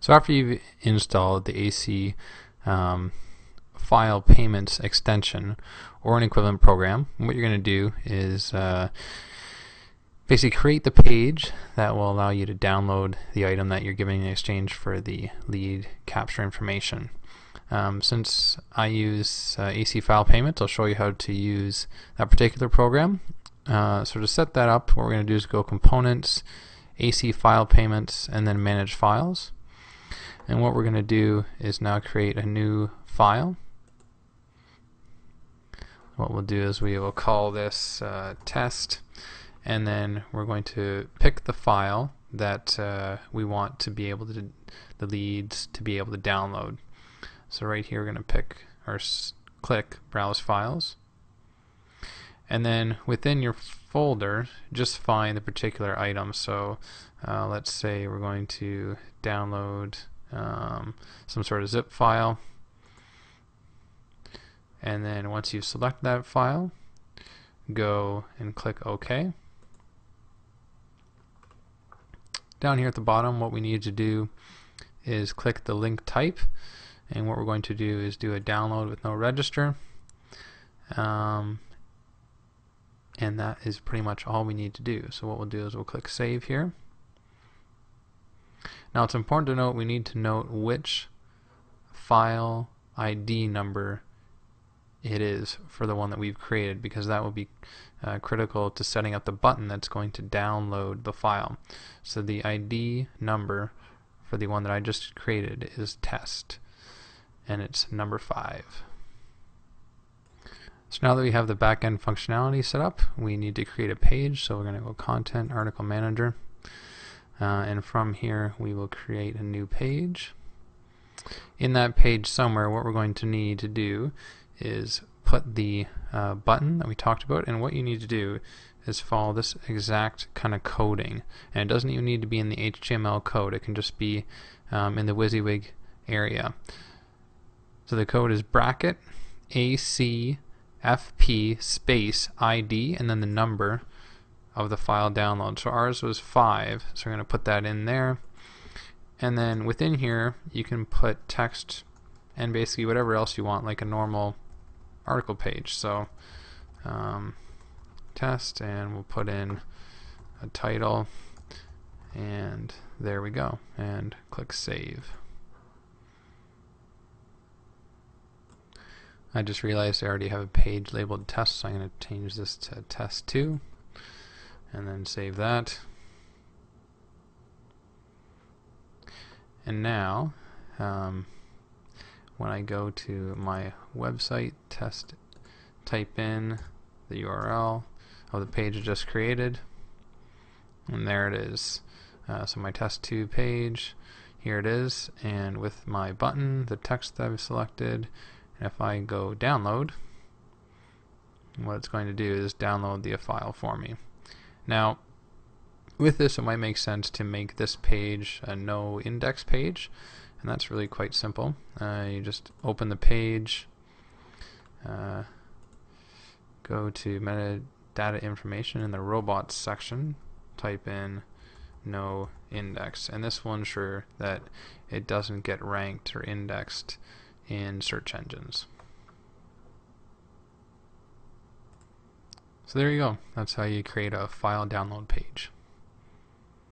So after you've installed the AC file payments extension or an equivalent program, what you're going to do is basically create the page that will allow you to download the item that you're giving in exchange for the lead capture information. Since I use AC file payments, I'll show you how to use that particular program. So to set that up, what we're going to do is go Components, AC file payments, and then Manage Files. And what we're going to do is now create a new file. What we'll do is we will call this test, and then we're going to pick the file that we want to be able to, the leads to be able to download. So right here we're going to pick or click Browse Files, and then within your folder just find the particular item. So let's say we're going to download some sort of zip file, and then once you select that file, go and click OK. Down here at the bottom, what we need to do is click the link type, and what we're going to do is do a download with no register, and that is pretty much all we need to do. So what we'll do is we'll click Save here. Now it's important to note we need to note which file ID number it is for the one that we've created, because that will be critical to setting up the button that's going to download the file. So the ID number for the one that I just created is test, and it's number 5. So now that we have the back-end functionality set up, we need to create a page. So we're going to go Content, Article Manager, and from here we will create a new page. In that page somewhere, what we're going to need to do is put the button that we talked about, and what you need to do is follow this exact kind of coding, and it doesn't even need to be in the HTML code, it can just be in the WYSIWYG area. So the code is bracket AC FP space ID and then the number of the file download. So ours was 5, so we're going to put that in there, and then within here you can put text and basically whatever else you want, like a normal article page. So test, and we'll put in a title, and there we go, and click Save. I just realized I already have a page labeled test, so I'm going to change this to test 2 and then save that. And now when I go to my website, type in the URL of the page I just created, and there it is. So my test 2 page, here it is, and with my button, the text that I've selected, and if I go download, what it's going to do is download the file for me. Now with this, it might make sense to make this page a no index page, and that's really quite simple. You just open the page, go to metadata information in the robots section, type in no index, and this will ensure that it doesn't get ranked or indexed in search engines. So there you go. That's how you create a file download page.